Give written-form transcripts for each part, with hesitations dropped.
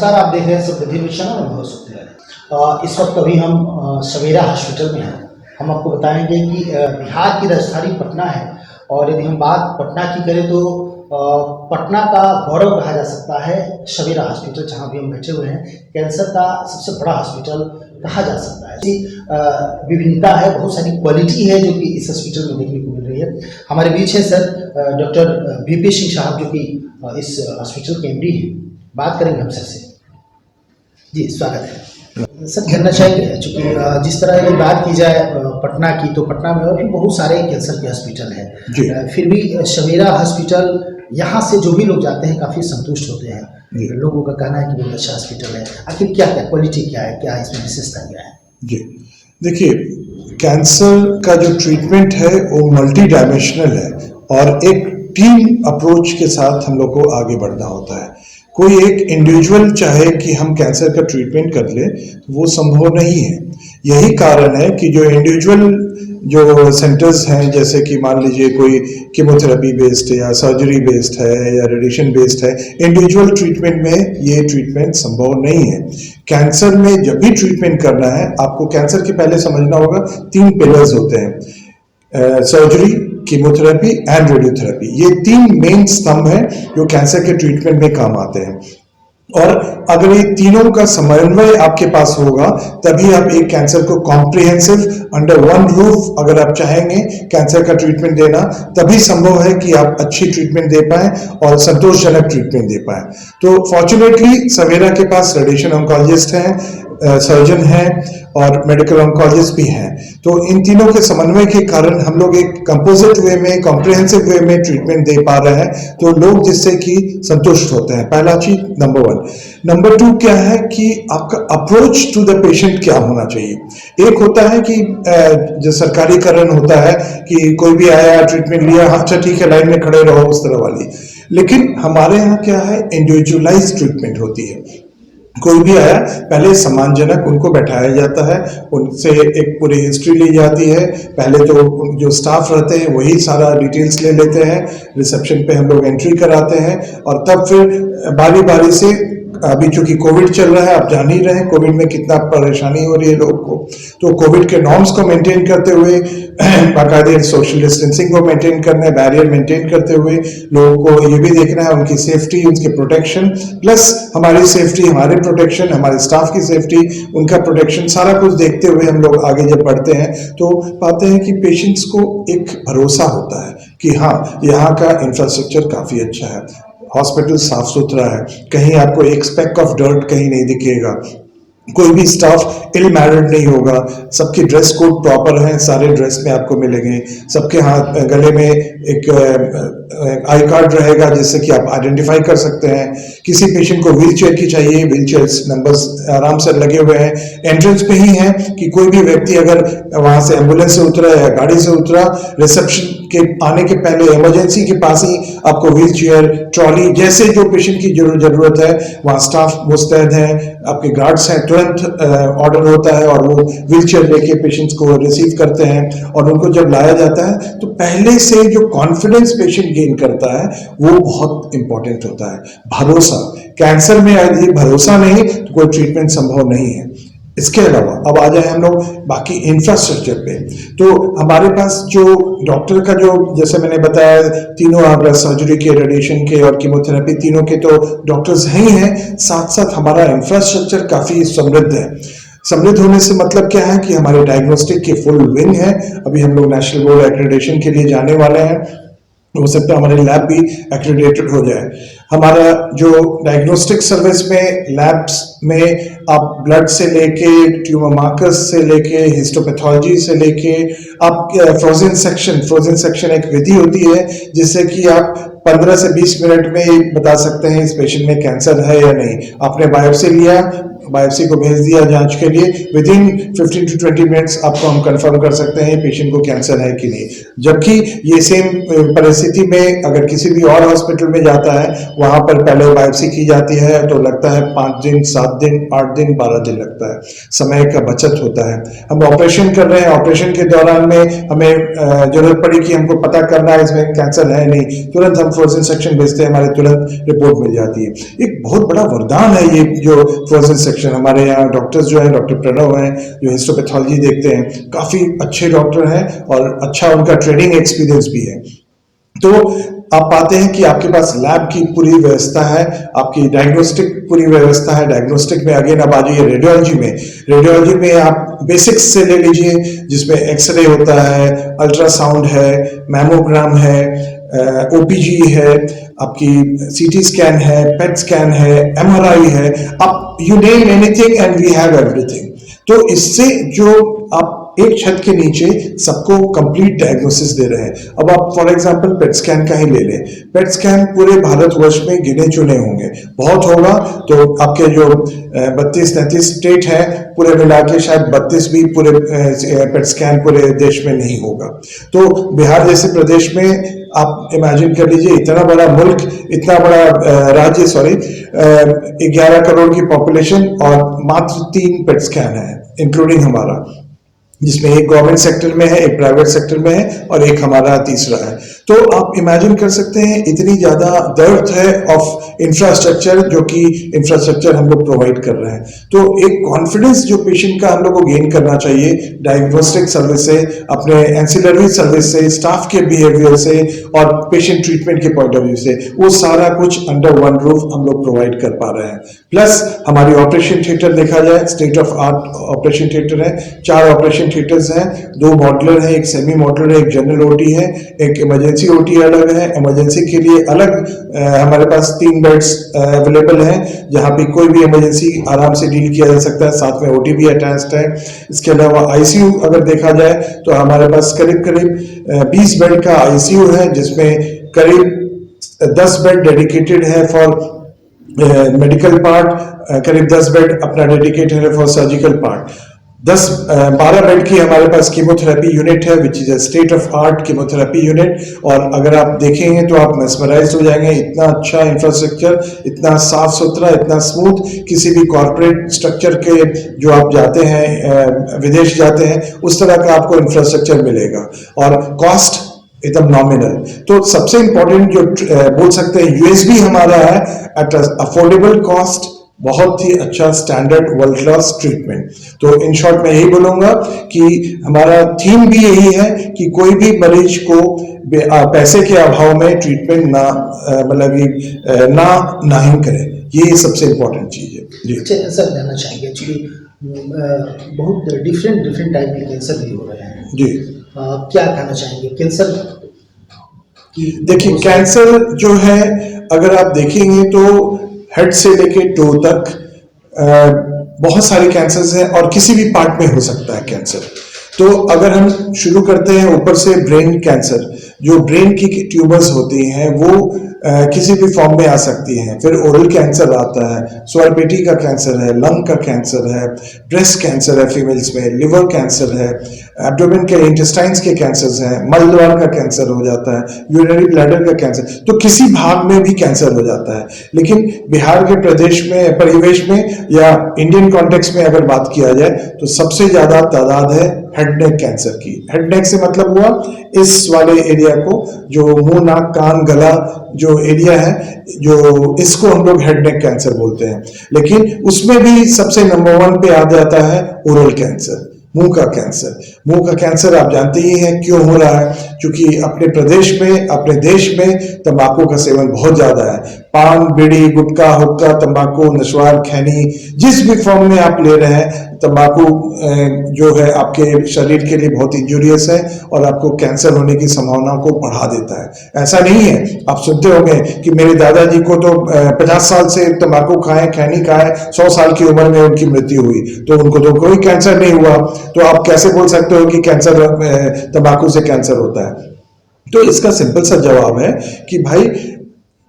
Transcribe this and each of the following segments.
नमस्कार, आप देख रहे हैं समृद्धि मिशन और मैं सत्यनारायण। इस वक्त अभी हम सवेरा हॉस्पिटल में हैं। हम आपको बताएंगे कि बिहार की राजधानी पटना है और यदि हम बात पटना की करें तो पटना का गौरव कहा जा सकता है सवेरा हॉस्पिटल, जहां भी हम बैठे हुए हैं। कैंसर का सबसे बड़ा हॉस्पिटल कहा जा सकता है। विभिन्नता है, बहुत सारी क्वालिटी है जो कि इस हॉस्पिटल में देखने को मिल रही है। हमारे बीच है सर डॉक्टर बीपी सिंह साहब, जो कि इस हॉस्पिटल के एमडी हैं। बात करेंगे हम सर से। जी स्वागत है सर। जानना चाहेंगे चूँकि जिस तरह की बात की जाए पटना की, तो पटना में और भी बहुत सारे कैंसर के हॉस्पिटल हैं, फिर भी सवेरा हॉस्पिटल यहाँ से जो भी लोग जाते हैं काफ़ी संतुष्ट होते हैं। लोगों का कहना है कि बहुत अच्छा हॉस्पिटल है। आखिर क्या क्या क्वालिटी क्या है, क्या इसमें विशेषता क्या है? जी देखिए, कैंसर का जो ट्रीटमेंट है वो मल्टी डायमेंशनल है और एक टीम अप्रोच के साथ हम लोग को आगे बढ़ना होता है। कोई एक इंडिविजुअल चाहे कि हम कैंसर का ट्रीटमेंट कर ले, वो संभव नहीं है। यही कारण है कि जो इंडिविजुअल जो सेंटर्स हैं, जैसे कि मान लीजिए कोई कीमोथेरेपी बेस्ड है या सर्जरी बेस्ड है या रेडिएशन बेस्ड है, इंडिविजुअल ट्रीटमेंट में ये ट्रीटमेंट संभव नहीं है। कैंसर में जब भी ट्रीटमेंट करना है, आपको कैंसर के पहले समझना होगा 3 पिलर्स होते हैं, सर्जरी, कीमोथेरेपी एंड रेडियोथेरेपी। ये 3 मेन स्तंभ हैं जो कैंसर के ट्रीटमेंट में काम आते हैं। और अगर ये तीनों का समन्वय आपके पास होगा, तभी आप एक कैंसर को कॉम्प्रिहेंसिव अंडर वन रूफ अगर आप चाहेंगे कैंसर का ट्रीटमेंट देना, तभी संभव है कि आप अच्छी ट्रीटमेंट दे पाए और संतोषजनक ट्रीटमेंट दे पाए। तो फॉर्चुनेटली सवेरा के पास रेडिएशन ऑन्कोलॉजिस्ट हैं, सर्जन हैं और मेडिकल ऑन्कोलॉजिस्ट भी हैं। तो इन तीनों के समन्वय के कारण हम लोग एक कंपोजिट वे में, कॉम्प्रिहेंसिव वे में ट्रीटमेंट दे पा रहे हैं, तो लोग जिससे कि संतुष्ट होते हैं। पहला चीज नंबर 1। नंबर 2 क्या है कि आपका अप्रोच टू द पेशेंट क्या होना चाहिए। एक होता है कि जो सरकारीकरण होता है कि कोई भी आया, ट्रीटमेंट लिया, अच्छा ठीक है लाइन में खड़े रहो, उस तरह वाली। लेकिन हमारे यहाँ क्या है, इंडिविजुअलाइज ट्रीटमेंट होती है। कोई भी आया, पहले सम्मानजनक उनको बैठाया जाता है, उनसे एक पूरी हिस्ट्री ली जाती है। पहले तो जो स्टाफ रहते हैं वही सारा डिटेल्स ले लेते हैं, रिसेप्शन पे हम लोग एंट्री कराते हैं और तब फिर बारी बारी से, अभी चूंकि कोविड चल रहा है, आप जान ही रहे हैं कोविड में कितना परेशानी हो रही है लोगों को। तो कोविड के नॉर्म्स को मेंटेन करते हुए, बाकायदे सोशल डिस्टेंसिंग को मेंटेन करना है, बैरियर मेंटेन करते हुए लोगों को ये भी देखना है उनकी सेफ्टी, उनके प्रोटेक्शन, प्लस हमारी सेफ्टी, हमारे प्रोटेक्शन, हमारे स्टाफ की सेफ्टी, उनका प्रोटेक्शन, सारा कुछ देखते हुए हम लोग आगे जब बढ़ते हैं तो पाते हैं कि पेशेंट्स को एक भरोसा होता है कि हाँ, यहाँ का इंफ्रास्ट्रक्चर काफ़ी अच्छा है, हॉस्पिटल साफ सुथरा है, कहीं आपको एक स्पेक ऑफ डर्ट कहीं नहीं दिखेगा, कोई भी स्टाफ इल मैनर्ड नहीं होगा, सबकी ड्रेस कोड प्रॉपर है, सारे ड्रेस में आपको मिलेंगे, सबके हाथ गले में एक आई कार्ड रहेगा जिससे कि आप आइडेंटिफाई कर सकते हैं। किसी पेशेंट को व्हील चेयर की चाहिए, व्हील चेयर नंबर्स आराम से लगे हुए हैं, एंट्रेंस पे ही है कि कोई भी व्यक्ति अगर वहां से एम्बुलेंस से उतरा या गाड़ी से उतरा, रिसेप्शन के आने के पहले इमरजेंसी के पास ही आपको व्हील चेयर, ट्रॉली, जैसे जो पेशेंट की जरूरत है वहाँ स्टाफ मुस्तैद है, आपके गार्ड्स हैं, तुरंत ऑर्डर होता है और वो व्हील चेयर लेके पेशेंट्स को रिसीव करते हैं। और उनको जब लाया जाता है तो पहले से जो कॉन्फिडेंस पेशेंट गेन करता है वो बहुत इंपॉर्टेंट होता है। भरोसा, कैंसर में यदि भरोसा नहीं तो कोई ट्रीटमेंट संभव नहीं है। इसके अलावा अब आ जाए हम लोग बाकी इंफ्रास्ट्रक्चर पे, तो हमारे पास जो डॉक्टर का जो, जैसे मैंने बताया, तीनों अगर सर्जरी के, रेडिएशन के और कीमोथेरेपी, तीनों के तो डॉक्टर्स ही हैं। साथ साथ हमारा इंफ्रास्ट्रक्चर काफ़ी समृद्ध है। समृद्ध होने से मतलब क्या है कि हमारे डायग्नोस्टिक के फुल विंग है। अभी हम लोग नेशनल बोर्ड एक्रेडिटेशन के लिए जाने वाले हैं, हो सकता है हमारे लैब भी एक्रेडिटेड हो जाए। हमारा जो डायग्नोस्टिक सर्विस में, लैब्स में आप ब्लड से लेके, ट्यूमर मार्कर्स से लेके, हिस्टोपैथोलॉजी से लेके, आप फ्रोजन सेक्शन एक विधि होती है जिससे कि आप 15 से 20 मिनट में बता सकते हैं इस पेशेंट में कैंसर है या नहीं। आपने बायोप्सी लिया, बायोप्सी को भेज दिया जांच के लिए, विद इन 15 to 20 मिनट्स आपको हम कंफर्म कर सकते हैं पेशेंट को कैंसर है कि नहीं। जबकि ये सेम परिस्थिति में अगर किसी भी और हॉस्पिटल में जाता है, वहाँ पर पहले बायोप्सी की जाती है तो लगता है 5 दिन, 7 दिन, 8 दिन, 12 दिन लगता है, समय का बचत होता है। हम ऑपरेशन कर रहे हैं, ऑपरेशन के दौरान में हमें जरूरत पड़ी कि हमको पता करना है इसमें कैंसर है नहीं, तुरंत हम फ्रोजन सेक्शन भेजते हैं, हमारे तुरंत रिपोर्ट मिल जाती है। एक बहुत बड़ा वरदान है ये जो फ्रोजन सेक्शन। हमारे यहाँ डॉक्टर्स जो हैं, डॉक्टर प्रणव हैं जो हिस्टोपैथोलॉजी देखते हैं, काफ़ी अच्छे डॉक्टर हैं और अच्छा उनका ट्रेनिंग एक्सपीरियंस भी है। तो आप पाते हैं कि आपके पास लैब की पूरी व्यवस्था है, आपकी डायग्नोस्टिक पूरी व्यवस्था है। डायग्नोस्टिक में अगेन अब आ जाइए रेडियोलॉजी में। रेडियोलॉजी में आप बेसिक्स से ले लीजिए, जिसमें एक्सरे होता है, अल्ट्रासाउंड है, मैमोग्राम है, ओपीजी है, आपकी सीटी स्कैन है, पेट स्कैन है, एमआरआई है, आप you name anything and we have everything. तो इससे जो आप एक छत के नीचे सबको कंप्लीट डायग्नोसिस दे रहे हैं। अब आप फॉर एग्जांपल पेट स्कैन का ही ले लें, पेट स्कैन पूरे भारतवर्ष में गिने चुने होंगे, बहुत होगा तो आपके जो 32-33 स्टेट है पूरे मिला के शायद 32 भी पूरे पेट स्कैन पूरे देश में नहीं होगा। तो बिहार जैसे प्रदेश में आप इमेजिन कर लीजिए, इतना बड़ा मुल्क, इतना बड़ा राज्य, 11 करोड़ की पॉपुलेशन और मात्र 3 पेट स्कैन है इंक्लूडिंग हमारा, जिसमें एक गवर्नमेंट सेक्टर में है, एक प्राइवेट सेक्टर में है और एक हमारा तीसरा है। तो आप इमेजिन कर सकते हैं इतनी ज्यादा डेप्थ है ऑफ इंफ्रास्ट्रक्चर, जो कि इंफ्रास्ट्रक्चर हम लोग प्रोवाइड कर रहे हैं। तो एक कॉन्फिडेंस जो पेशेंट का हम लोग को गेन करना चाहिए डायग्नोस्टिक सर्विस से, अपने एंसिलरी सर्विस से, स्टाफ के बिहेवियर से और पेशेंट ट्रीटमेंट के पॉइंट ऑफ व्यू से, वो सारा कुछ अंडर वन रूफ हम लोग प्रोवाइड कर पा रहे हैं। प्लस हमारी ऑपरेशन थिएटर देखा जाए, state of art operation theatre है, 4 ऑपरेशन थिएटर्स हैं, 2 मॉड्यूलर है, एक सेमी मॉड्यूलर है, एक जनरल ओटी है, एक इमरजेंसी ओटी अलग है। इमरजेंसी के लिए अलग हमारे पास 3 बेड्स अवेलेबल हैं, जहां पे कोई भी इमरजेंसी आराम से डील किया जा सकता है, साथ में ओटी भी अटैच्ड है। इसके अलावा आईसीयू अगर देखा जाए तो हमारे पास करीब करीब 20 बेड का आईसीयू है, जिसमें करीब 10 बेड डेडिकेटेड है फॉर मेडिकल पार्ट, करीब 10 बेड अपना डेडिकेटेड है फॉर सर्जिकल पार्ट। 12 बेड की हमारे पास कीमोथेरेपी यूनिट है, which is a state of art chemotherapy unit. और अगर आप देखेंगे तो आप मेस्मराइज हो जाएंगे, इतना अच्छा इंफ्रास्ट्रक्चर, इतना साफ सुथरा, इतना स्मूथ। किसी भी कॉर्पोरेट स्ट्रक्चर के जो आप जाते हैं, विदेश जाते हैं, उस तरह का आपको इंफ्रास्ट्रक्चर मिलेगा और कॉस्ट एकदम नॉमिनल। तो सबसे इंपॉर्टेंट जो बोल सकते हैं यूएसबी हमारा है, एट अफोर्डेबल कॉस्ट, बहुत ही अच्छा स्टैंडर्ड वर्ल्ड क्लास ट्रीटमेंट। तो इन शॉर्ट मैं यही बोलूंगा कि हमारा थीम भी यही है कि कोई भी मरीज को पैसे के अभाव में ट्रीटमेंट ना नहीं करे, ये सबसे इंपॉर्टेंट चीज है जी। अच्छा सर, जानना चाहेंगे एक्चुअली बहुत डिफरेंट टाइप के कैंसर भी हो रहे हैं जी, क्या कहना चाहेंगे कैंसर की? देखिए कैंसर जो है अगर आप देखेंगे तो हेड से लेके टो तक बहुत सारे कैंसर्स हैं और किसी भी पार्ट में हो सकता है कैंसर। तो अगर हम शुरू करते हैं ऊपर से, ब्रेन कैंसर, जो ब्रेन की ट्यूमर्स होती हैं वो किसी भी फॉर्म में आ सकती हैं। फिर ओरल कैंसर आता है, स्वरपेटी का कैंसर है, लंग का कैंसर है, ब्रेस्ट कैंसर है फीमेल्स में, लिवर कैंसर है, एब्डोमेन के इंटेस्टाइन्स के कैंसर्स हैं, मलद्वार का कैंसर हो जाता है, यूरिनरी ब्लैडर का कैंसर, तो किसी भाग में भी कैंसर हो जाता है। लेकिन बिहार के प्रदेश में, परिवेश में या इंडियन कॉन्टेक्स्ट में अगर बात किया जाए तो सबसे ज्यादा तादाद है हेड नेक कैंसर की। हेड नेक से मतलब हुआ इस वाले एरिया को, जो मुंह, नाक, कान, गला जो एरिया है, जो इसको हम लोग हेड नेक कैंसर बोलते हैं। लेकिन उसमें भी सबसे नंबर 1 पे आ जाता है ओरल कैंसर, मुंह का कैंसर। मुंह का कैंसर आप जानते ही हैं क्यों हो रहा है, क्योंकि अपने प्रदेश में, अपने देश में तंबाकू का सेवन बहुत ज्यादा है। पान, बीड़ी, गुटखा, हुक्का, तंबाकू, नशवार, खैनी, जिस भी फॉर्म में आप ले रहे हैं, तंबाकू जो है आपके शरीर के लिए बहुत इंजूरियस है और आपको कैंसर होने की संभावना को बढ़ा देता है। ऐसा नहीं है, आप सुनते होंगे कि मेरे दादाजी को तो 50 साल से तंबाकू खाए, खैनी खाए, 100 साल की उम्र में उनकी मृत्यु हुई, तो उनको तो कोई कैंसर नहीं हुआ। तो आप कैसे बोल सकते हो कि कैंसर, तंबाकू से कैंसर होता है? तो इसका सिंपल सा जवाब है कि भाई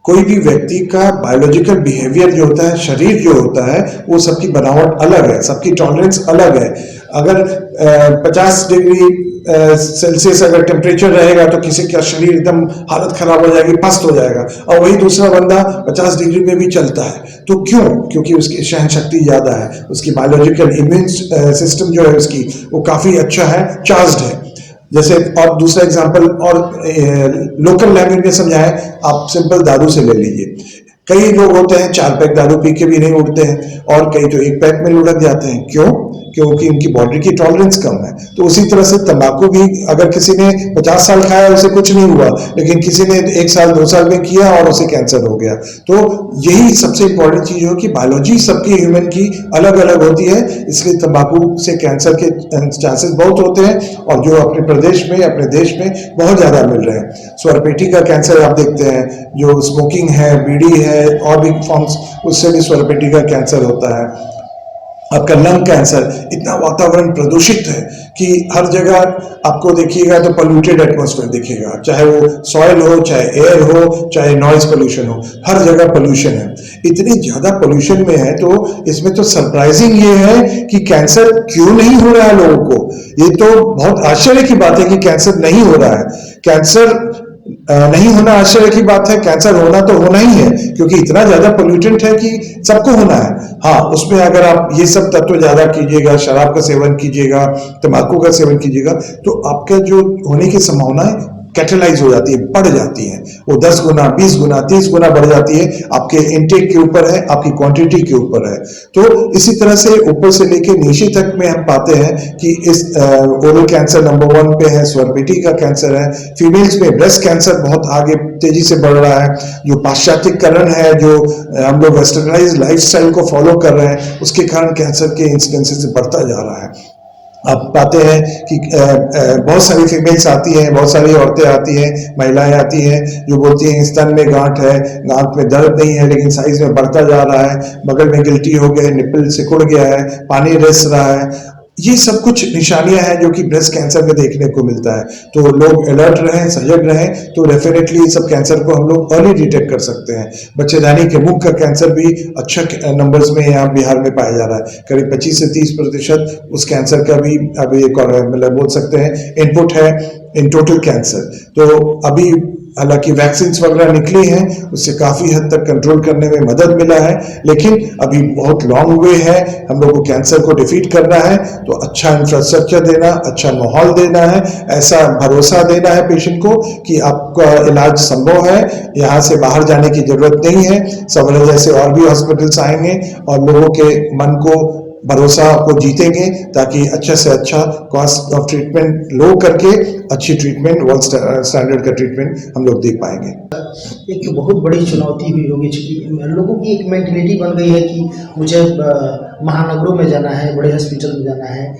कोई भी व्यक्ति का बायोलॉजिकल बिहेवियर जो होता है, शरीर जो होता है, वो सबकी बनावट अलग है, सबकी टॉलरेंस अलग है। अगर 50 डिग्री सेल्सियस अगर टेम्परेचर रहेगा तो किसी का शरीर एकदम हालत खराब हो जाएगी, पस्त हो जाएगा, और वही दूसरा बंदा 50 डिग्री में भी चलता है। तो क्यों? क्योंकि उसकी सहन शक्ति ज़्यादा है, उसकी बायोलॉजिकल इम्यून सिस्टम जो है उसकी वो काफ़ी अच्छा है, चार्ज्ड है। जैसे और दूसरा एग्जांपल और लोकल लैंग्वेज में समझाएं, आप सिंपल दारू से ले लीजिए। कई लोग होते हैं 4 पैक दारू पी के भी नहीं उठते हैं, और कई तो 1 पैक में लुढ़क जाते हैं। क्यों? क्योंकि इनकी बॉडी की टॉलरेंस कम है। तो उसी तरह से तंबाकू भी अगर किसी ने 50 साल खाया उसे कुछ नहीं हुआ, लेकिन किसी ने 1 साल 2 साल में किया और उसे कैंसर हो गया। तो यही सबसे इंपॉर्टेंट चीज हो कि बायोलॉजी सबकी ह्यूमन की अलग अलग होती है, इसलिए तंबाकू से कैंसर के चांसेस बहुत होते हैं, और जो अपने प्रदेश में, अपने देश में बहुत ज्यादा मिल रहे हैं। स्वरपेटी का कैंसर आप देखते हैं, जो स्मोकिंग है, बीड़ी है, और भी फॉर्म्स, उससे भी स्वरपेटी का कैंसर होता है। आपका लंग कैंसर, इतना वातावरण प्रदूषित है कि हर जगह आपको देखिएगा तो पोल्यूटेड एटमॉस्फेयर दिखेगा, चाहे वो सॉइल हो, चाहे एयर हो, चाहे नॉइज पोल्यूशन हो, हर जगह पोल्यूशन है। इतनी ज्यादा पोल्यूशन में है, तो इसमें तो सरप्राइजिंग ये है कि कैंसर क्यों नहीं हो रहा है लोगों को। ये तो बहुत आश्चर्य की बात है कि कैंसर नहीं हो रहा है। कैंसर नहीं होना आश्चर्य की बात है, कैंसर होना तो होना ही है, क्योंकि इतना ज्यादा पोल्यूटेंट है कि सबको होना है। हाँ, उसमें अगर आप ये सब तत्व ज्यादा कीजिएगा, शराब का सेवन कीजिएगा, तंबाकू का सेवन कीजिएगा, तो आपका जो होने की संभावना है कैटलाइज हो जाती है, बढ़ जाती है। वो 10 गुना, 20 गुना, 30 गुना बढ़ जाती है। आपके इनटेक के ऊपर है, आपकी क्वांटिटी के ऊपर है। तो इसी तरह से ऊपर से लेके नीचे तक में हम पाते हैं कि इस ओरल कैंसर नंबर 1 पे है, स्वरपेटी का कैंसर है। फीमेल्स में ब्रेस्ट कैंसर बहुत आगे तेजी से बढ़ रहा है। जो पाश्चात्यकरण है, जो हम लोग वेस्टर्नाइज लाइफस्टाइल को फॉलो कर रहे हैं, उसके कारण कैंसर के इंसिडेंसेस बढ़ता जा रहा है। आप पाते हैं कि बहुत सारी फीमेल्स आती हैं, बहुत सारी औरतें आती हैं, महिलाएं आती हैं, जो बोलती हैं स्तन में गांठ है, गांठ में दर्द नहीं है, लेकिन साइज में बढ़ता जा रहा है, बगल में गिल्टी हो गया है, निप्पल सिकुड़ गया है, पानी रिस रहा है। ये सब कुछ निशानियां हैं जो कि ब्रेस्ट कैंसर में देखने को मिलता है। तो लोग अलर्ट रहें, सजग रहें, तो डेफिनेटली सब कैंसर को हम लोग अर्ली डिटेक्ट कर सकते हैं। बच्चेदानी के मुख का कैंसर भी अच्छा नंबर्स में यहाँ बिहार में पाया जा रहा है। करीब 25 से 30% उस कैंसर का भी अभी एक मतलब बोल सकते हैं इनपुट है इन टोटल कैंसर। तो अभी हालांकि वैक्सीन वगैरह निकली हैं, उससे काफी हद तक कंट्रोल करने में मदद मिला है, लेकिन अभी बहुत लॉन्ग वे है। हम लोग को कैंसर को डिफीट करना है तो अच्छा इंफ्रास्ट्रक्चर देना, अच्छा माहौल देना है, ऐसा भरोसा देना है पेशेंट को कि आपका इलाज संभव है, यहाँ से बाहर जाने की जरूरत नहीं है। सवेरे जैसे और भी हॉस्पिटल्स आएंगे और लोगों के मन को, भरोसा को जीतेंगे, ताकि अच्छा से अच्छा कॉस्ट ऑफ ट्रीटमेंट लो करके अच्छी ट्रीटमेंट, वर्ल्ड स्टैंडर्ड का ट्रीटमेंट हम लोग दे पाएंगे। एक तो बहुत बड़ी चुनौती हुई होगी, क्योंकि लोगों की एक मेंटेलिटी बन गई है कि मुझे महानगरों में जाना है, बड़े हॉस्पिटल में जाना है,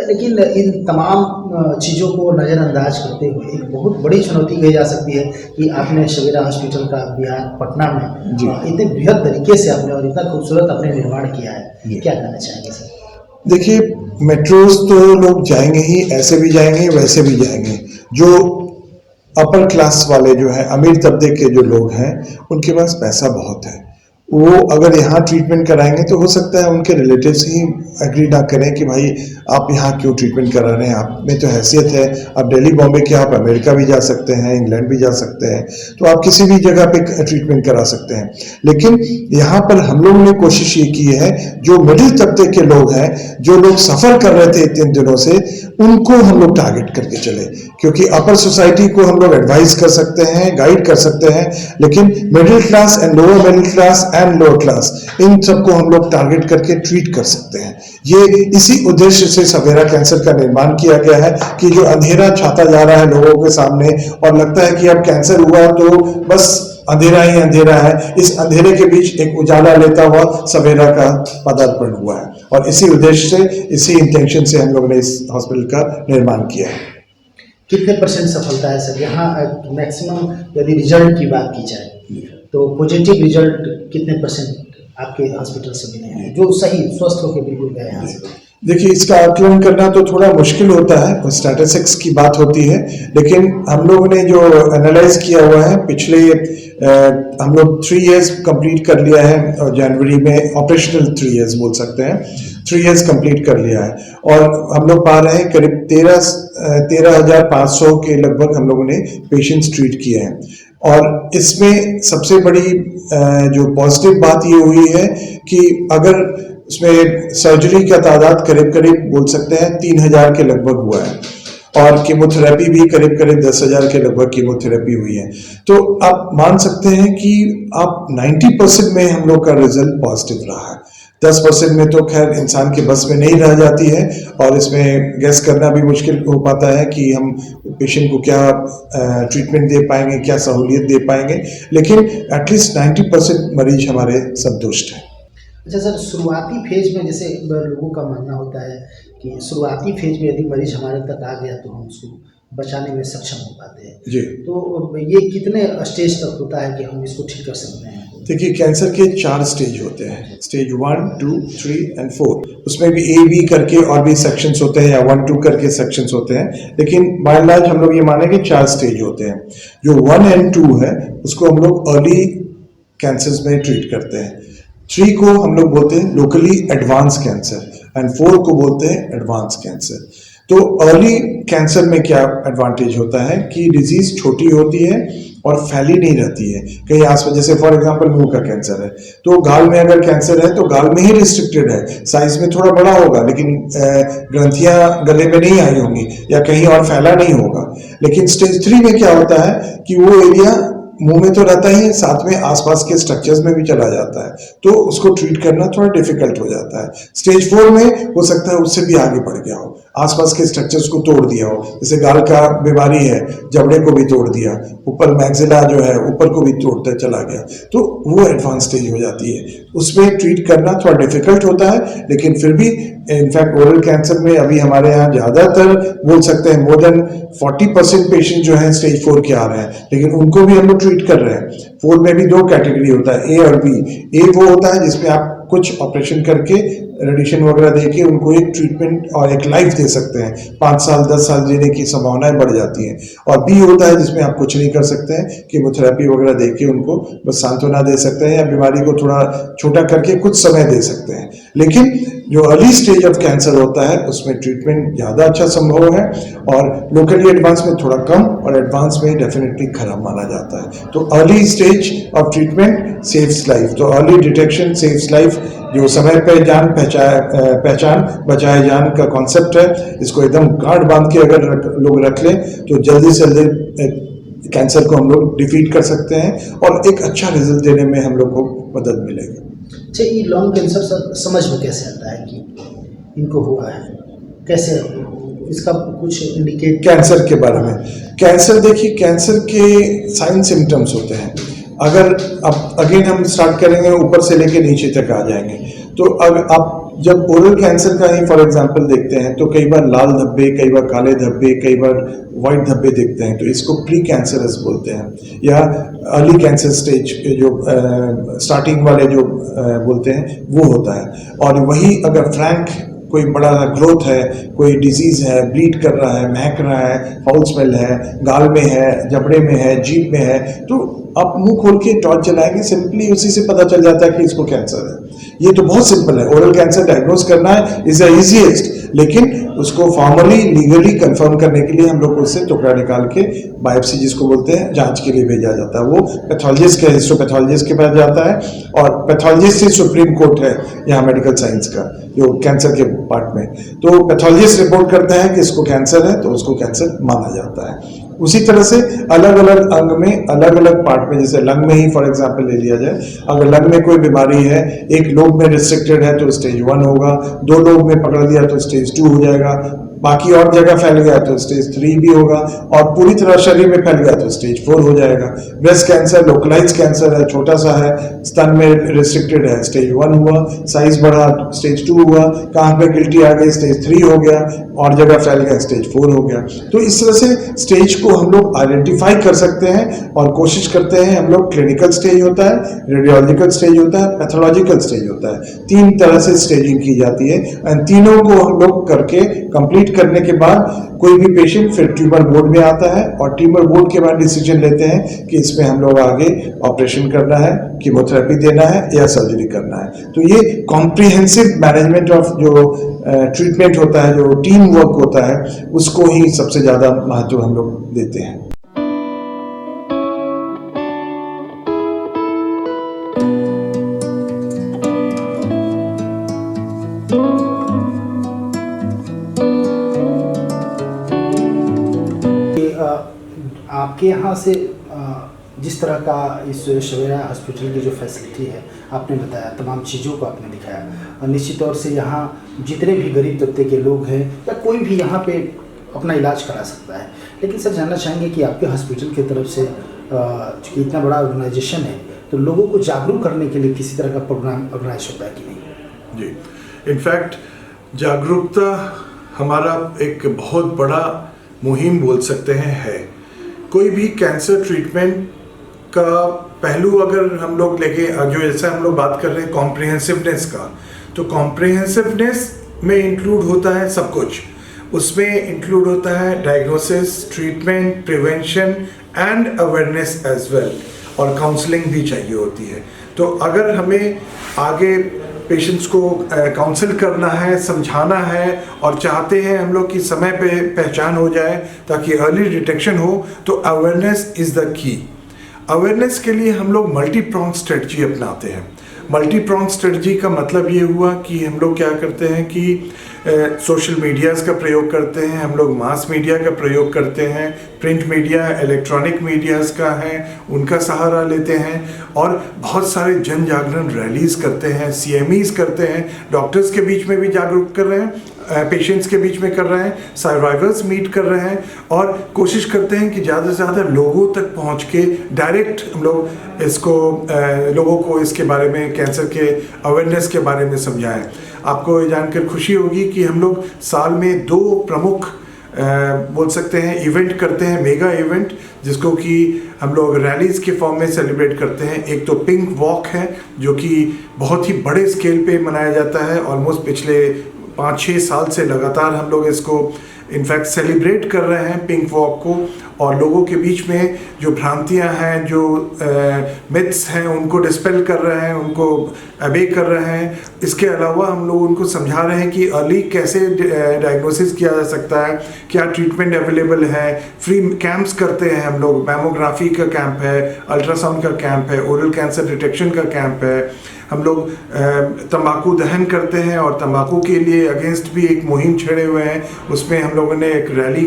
लेकिन इन तमाम चीज़ों को नज़रअंदाज करते हुए एक बहुत बड़ी चुनौती कही जा सकती है कि आपने सवेरा हॉस्पिटल का बिहार पटना में इतने बृहद तरीके से आपने और इतना खूबसूरत आपने निर्माण किया है, क्या कहना चाहेंगे सर? देखिए, मेट्रोज तो लोग जाएंगे ही, ऐसे भी जाएंगे, वैसे भी जाएंगे। जो अपर क्लास वाले जो है, अमीर तबके के जो लोग हैं, उनके पास पैसा बहुत है। वो अगर यहाँ ट्रीटमेंट कराएंगे तो हो सकता है उनके रिलेटिव्स ही एग्री ना करें कि भाई आप यहाँ क्यों ट्रीटमेंट करा रहे हैं, आप में तो हैसियत है, आप दिल्ली बॉम्बे के, आप अमेरिका भी जा सकते हैं, इंग्लैंड भी जा सकते हैं, तो आप किसी भी जगह पे ट्रीटमेंट करा सकते हैं। लेकिन यहाँ पर हम लोगों ने कोशिश ये की है, जो मिडिल तबके के लोग हैं, जो लोग सफ़र कर रहे थे इतने दिनों से, उनको हम लोग टारगेट करके चले, क्योंकि अपर सोसाइटी को हम लोग एडवाइस कर सकते हैं, गाइड कर सकते हैं, लेकिन middle class and lower middle class and lower class, इन सबको हम लोग टारगेट करके ट्रीट कर सकते हैं। ये इसी उद्देश्य से सवेरा कैंसर का निर्माण किया गया है कि जो अंधेरा छाता जा रहा है लोगों के सामने और लगता है कि अब कैंसर हुआ तो बस अंधेरा ही अंधेरा है, इस अंधेरे के बीच एक उजाला लेता हुआ सवेरा का पदार्पण हुआ है। और इसी उद्देश्य से, इसी इंटेंशन से हम लोगों ने इस हॉस्पिटल का निर्माण किया है। कितने % सफलता है सर यहाँ? मैक्सिमम यदि रिजल्ट की बात की जाए तो पॉजिटिव रिजल्ट कितने % आपके हॉस्पिटल से मिले हैं, जो सही स्वस्थ होकर बिल्कुल गए यहाँ से? देखिए, इसका आकलन करना तो थोड़ा मुश्किल होता है, स्टैटिस्टिक्स की बात होती है, लेकिन हम लोगों ने जो एनालाइज किया हुआ है पिछले हम लोग 3 इयर्स कंप्लीट कर लिया है और जनवरी में ऑपरेशनल 3 इयर्स बोल सकते हैं, 3 इयर्स कंप्लीट कर लिया है और हम लोग पा रहे हैं करीब 13,500 के लगभग हम लोगों ने पेशेंट्स ट्रीट किए हैं। और इसमें सबसे बड़ी जो पॉजिटिव बात ये हुई है कि अगर उसमें सर्जरी का तादाद करीब करीब बोल सकते हैं 3,000 के लगभग हुआ है और कीमोथेरेपी भी करीब करीब 10,000 के लगभग कीमोथेरेपी हुई है। तो आप मान सकते हैं कि आप 90% में हम लोग का रिजल्ट पॉजिटिव रहा है। 10% में तो खैर इंसान के बस में नहीं रह जाती है और इसमें गेस करना भी मुश्किल हो पाता है कि हम पेशेंट को क्या ट्रीटमेंट दे पाएंगे, क्या सहूलियत दे पाएंगे, लेकिन एटलीस्ट 90% मरीज हमारे संतुष्ट हैं। अच्छा सर, शुरुआती फेज में जैसे लोगों का मानना होता है कि शुरुआती फेज में यदि मरीज हमारे तक आ गया तो हम उसको बचाने में सक्षम हो पाते हैं जी, तो ये कितने स्टेज तक होता है कि हम इसको ठीक कर सकते हैं? देखिए, कैंसर के 4 स्टेज होते हैं, स्टेज 1, 2, 3 एंड 4। उसमें भी A, B करके और भी सेक्शंस होते हैं या 1, 2 करके सेक्शंस होते हैं, लेकिन बाय एंड लार्ज हम लोग ये माने कि 4 स्टेज होते हैं। जो 1 एंड 2 है उसको हम लोग अर्ली कैंसर्स में ट्रीट करते हैं। 3 को हम लोग बोलते हैं लोकली एडवांस कैंसर एंड 4 को बोलते हैं एडवांस कैंसर। तो अर्ली कैंसर में क्या एडवांटेज होता है कि डिजीज छोटी होती है और फैली नहीं रहती है कहीं आसपास। जैसे फॉर एग्जांपल मुंह का कैंसर है तो गाल में अगर कैंसर है तो गाल में ही रिस्ट्रिक्टेड है, साइज में थोड़ा बड़ा होगा लेकिन ग्रंथियां गले में नहीं आई होंगी या कहीं और फैला नहीं होगा। लेकिन स्टेज 3 में क्या होता है कि वो एरिया मुंह में तो रहता ही है, साथ में आसपास के स्ट्रक्चर्स में भी चला जाता है, तो उसको ट्रीट करना थोड़ा डिफिकल्ट हो जाता है। स्टेज 4 में हो सकता है उससे भी आगे बढ़ गया हो, आसपास के स्ट्रक्चर्स को तोड़ दिया हो, जैसे गाल का बीमारी है, जबड़े को भी तोड़ दिया, ऊपर मैक्सिला जो है ऊपर को भी तोड़ते चला गया, तो वो एडवांस स्टेज हो जाती है। उसमें ट्रीट करना थोड़ा डिफिकल्ट होता है, लेकिन फिर भी इनफैक्ट ओरल कैंसर में अभी हमारे यहाँ ज़्यादातर बोल सकते हैं मोर देन 40% पेशेंट जो है स्टेज 4 के आ रहे हैं, लेकिन उनको भी हम लोग ट्रीट कर रहे हैं। 4 में भी 2 कैटेगरी होता है, ए और बी। ए वो होता है जिसमें आप कुछ ऑपरेशन करके रेडिएशन वगैरह देके उनको एक ट्रीटमेंट और एक लाइफ दे सकते हैं, 5 साल 10 साल जीने की संभावनाएं बढ़ जाती हैं। और बी होता है जिसमें आप कुछ नहीं कर सकते हैं, कीमोथेरेपी वगैरह देके उनको बस सांत्वना दे सकते हैं या बीमारी को थोड़ा छोटा करके कुछ समय दे सकते हैं। लेकिन जो अर्ली स्टेज ऑफ कैंसर होता है उसमें ट्रीटमेंट ज़्यादा अच्छा संभव है और लोकली एडवांस में थोड़ा कम और एडवांस में डेफिनेटली खराब माना जाता है। तो early stage of treatment saves life, तो अर्ली डिटेक्शन सेव्स लाइफ। जो समय पे जान पहचान बचाए जान का कॉन्सेप्ट है, इसको एकदम गांठ बांध के अगर लोग रख लें तो जल्दी से जल्दी कैंसर को हम लोग डिफीट कर सकते हैं और एक अच्छा रिजल्ट देने में हम लोग को मदद मिलेगी। अच्छा, ये लंग कैंसर सर समझ में कैसे आता है कि इनको हुआ है, कैसे इसका कुछ इंडिकेट? कैंसर के बारे में, कैंसर देखिए, कैंसर के साइन सिम्टम्स होते हैं। अगर अब अगेन हम स्टार्ट करेंगे ऊपर से लेके नीचे तक आ जाएंगे, तो अगर आप जब ओरल कैंसर का ही फॉर एग्जांपल देखते हैं तो कई बार लाल धब्बे, कई बार काले धब्बे, कई बार वाइट धब्बे देखते हैं, तो इसको प्री कैंसरस बोलते हैं। या अर्ली कैंसर स्टेज जो स्टार्टिंग वाले जो बोलते हैं वो होता है। और वही अगर फ्रैंक कोई बड़ा ग्रोथ है, कोई डिजीज है, ब्लीड कर रहा है, महक रहा है, फाउल स्मेल है, गाल में है, जबड़े में है, जीभ में है, तो आप मुंह खोल के टॉर्च जलाएंगे, सिंपली उसी से पता चल जाता है कि इसको कैंसर है। ये तो बहुत सिंपल है, ओरल कैंसर डायग्नोज करना है इज द इजीएस्ट, लेकिन उसको फॉर्मली लीगली कंफर्म करने के लिए हम लोग उससे टुकड़ा निकाल के बायोप्सी जिसको बोलते हैं जांच के लिए भेजा जाता है। वो पैथोलॉजिस्ट के हिस्टोपैथोलॉजिस्ट के पास जाता है और पैथोलॉजिस्ट ही सुप्रीम कोर्ट है यहाँ मेडिकल साइंस का जो कैंसर के पार्ट में। तो पैथोलॉजिस्ट रिपोर्ट करता है कि इसको कैंसर है तो उसको कैंसर माना जाता है। उसी तरह से अलग अलग अंग में अलग अलग पार्ट में, जैसे लंग में ही फॉर एग्जांपल ले लिया जाए, अगर लंग में कोई बीमारी है, एक लोब में रिस्ट्रिक्टेड है तो स्टेज 1 होगा, 2 लोब में पकड़ लिया तो स्टेज 2 हो जाएगा, बाकी और जगह फैल गया तो स्टेज 3 भी होगा, और पूरी तरह शरीर में फैल गया तो स्टेज 4 हो जाएगा। ब्रेस्ट कैंसर लोकलाइज कैंसर है, छोटा सा है, स्तन में रिस्ट्रिक्टेड है, स्टेज 1 हुआ, साइज बढ़ा स्टेज 2 हुआ, कहाँ पे गिल्टी आ गई स्टेज 3 हो गया, और जगह फैल गया स्टेज 4 हो गया। तो इस तरह से स्टेज को हम लोग आइडेंटिफाई कर सकते हैं और कोशिश करते हैं हम लोग। क्लिनिकल स्टेज होता है, रेडियोलॉजिकल स्टेज होता है, पैथोलॉजिकल स्टेज होता है, 3 तरह से स्टेजिंग की जाती है। इन तीनों को हम लोग करके कंप्लीट करने के बाद कोई भी पेशेंट फिर ट्यूमर बोर्ड में आता है, और ट्यूमर बोर्ड के बाद डिसीजन लेते हैं कि इसमें हम लोग आगे ऑपरेशन करना है, कीमोथेरेपी देना है या सर्जरी करना है। तो ये कॉम्प्रिहेंसिव मैनेजमेंट ऑफ जो ट्रीटमेंट होता है, जो टीम वर्क होता है, उसको ही सबसे ज़्यादा महत्व हम लोग देते हैं। आपके यहाँ से जिस तरह का इस सवेरा हॉस्पिटल की जो फैसिलिटी है आपने बताया, तमाम चीज़ों को आपने दिखाया, और निश्चित तौर से यहाँ जितने भी गरीब तबके के लोग हैं या कोई भी यहाँ पे अपना इलाज करा सकता है। लेकिन सर जानना चाहेंगे कि आपके हॉस्पिटल की तरफ से चूँकि इतना बड़ा ऑर्गेनाइजेशन है, तो लोगों को जागरूक करने के लिए किसी तरह का प्रोग्राम ऑर्गेनाइज होता है कि नहीं? जी, इनफैक्ट जागरूकता हमारा एक बहुत बड़ा मुहिम बोल सकते हैं है। कोई भी कैंसर ट्रीटमेंट का पहलू अगर हम लोग लेके, जो जैसा हम लोग बात कर रहे हैं कॉम्प्रिहेंसिवनेस का, तो कॉम्प्रिहेंसिवनेस में इंक्लूड होता है सब कुछ। उसमें इंक्लूड होता है diagnosis, treatment, prevention and awareness as well, और काउंसलिंग भी चाहिए होती है। तो अगर हमें आगे पेशेंट्स को काउंसिल करना है, समझाना है, और चाहते हैं हम लोग कि समय पे पहचान हो जाए ताकि अर्ली डिटेक्शन हो, तो awareness is the key. Awareness के लिए हम लोग मल्टी प्रॉन्ग स्ट्रेटजी अपनाते हैं। मल्टी प्रॉन्ग स्ट्रेटजी का मतलब ये हुआ कि हम लोग क्या करते हैं कि सोशल मीडियाज़ का प्रयोग करते हैं, हम लोग मास मीडिया का प्रयोग करते हैं, प्रिंट मीडिया, इलेक्ट्रॉनिक मीडियाज़ का है, उनका सहारा लेते हैं, और बहुत सारे जन जागरण रैलीज़ करते हैं, CMEs करते हैं, डॉक्टर्स के बीच में भी जागरूक कर रहे हैं, पेशेंट्स के बीच में कर रहे हैं, सर्वाइवर्स मीट कर रहे हैं, और कोशिश करते हैं कि ज़्यादा से ज़्यादा लोगों तक पहुंच के डायरेक्ट हम लोग इसको लोगों को इसके बारे में, कैंसर के अवेयरनेस के बारे में समझाएं। आपको ये जानकर खुशी होगी कि हम लोग साल में 2 प्रमुख बोल सकते हैं इवेंट करते हैं, मेगा इवेंट, जिसको कि हम लोग रैलीज़ के फॉर्म में सेलिब्रेट करते हैं। एक तो पिंक वॉक है, जो कि बहुत ही बड़े स्केल पे मनाया जाता है, ऑलमोस्ट पिछले 5-6 साल से लगातार हम लोग इसको इनफैक्ट सेलिब्रेट कर रहे हैं पिंक वॉक को, और लोगों के बीच में जो भ्रांतियां हैं, जो मिथ्स हैं, उनको डिस्पेल कर रहे हैं, उनको अबे कर रहे हैं। इसके अलावा हम लोग उनको समझा रहे हैं कि अर्ली कैसे डायग्नोसिस किया जा सकता है, क्या ट्रीटमेंट अवेलेबल है। फ्री कैंप्स करते हैं हम लोग, मैमोग्राफी का कैंप है, अल्ट्रासाउंड का कैंप है, ओरल कैंसर डिटेक्शन का कैंप है। हम लोग तंबाकू दहन करते हैं, और तंबाकू के लिए अगेंस्ट भी एक मुहिम छेड़े हुए हैं। उसमें हम लोगों ने एक रैली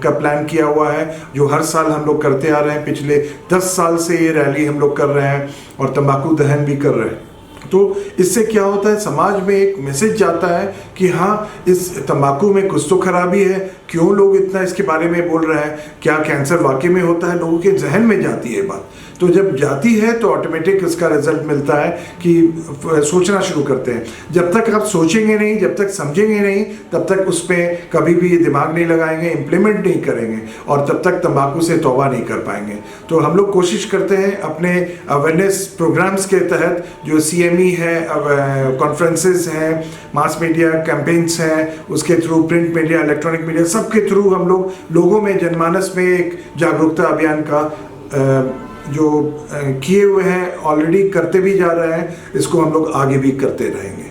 का प्लान किया हुआ है, जो हर साल हम लोग करते आ रहे हैं। पिछले 10 साल से ये रैली हम लोग कर रहे हैं, और तंबाकू दहन भी कर रहे हैं। तो इससे क्या होता है, समाज में एक मैसेज जाता है कि हाँ, इस तंबाकू में कुछ तो खराबी है, क्यों लोग इतना इसके बारे में बोल रहे हैं, क्या कैंसर वाकई में होता है, लोगों के जहन में जाती है बात। तो जब जाती है तो ऑटोमेटिक इसका रिजल्ट मिलता है कि सोचना शुरू करते हैं। जब तक आप सोचेंगे नहीं, जब तक समझेंगे नहीं, तब तक उस पर कभी भी दिमाग नहीं लगाएंगे, इम्प्लीमेंट नहीं करेंगे, और तब तक तंबाकू से तौबा नहीं कर पाएंगे। तो हम लोग कोशिश करते हैं अपने अवेयरनेस प्रोग्राम्स के तहत, जो CME है, कॉन्फ्रेंसेस हैं, मास मीडिया कैंपेन्स हैं, उसके through print media, electronic media, सबके थ्रू हम लोग लोगों में, जनमानस में एक जागरूकता अभियान का जो किए हुए हैं, ऑलरेडी करते भी जा रहे हैं, इसको हम लोग आगे भी करते रहेंगे।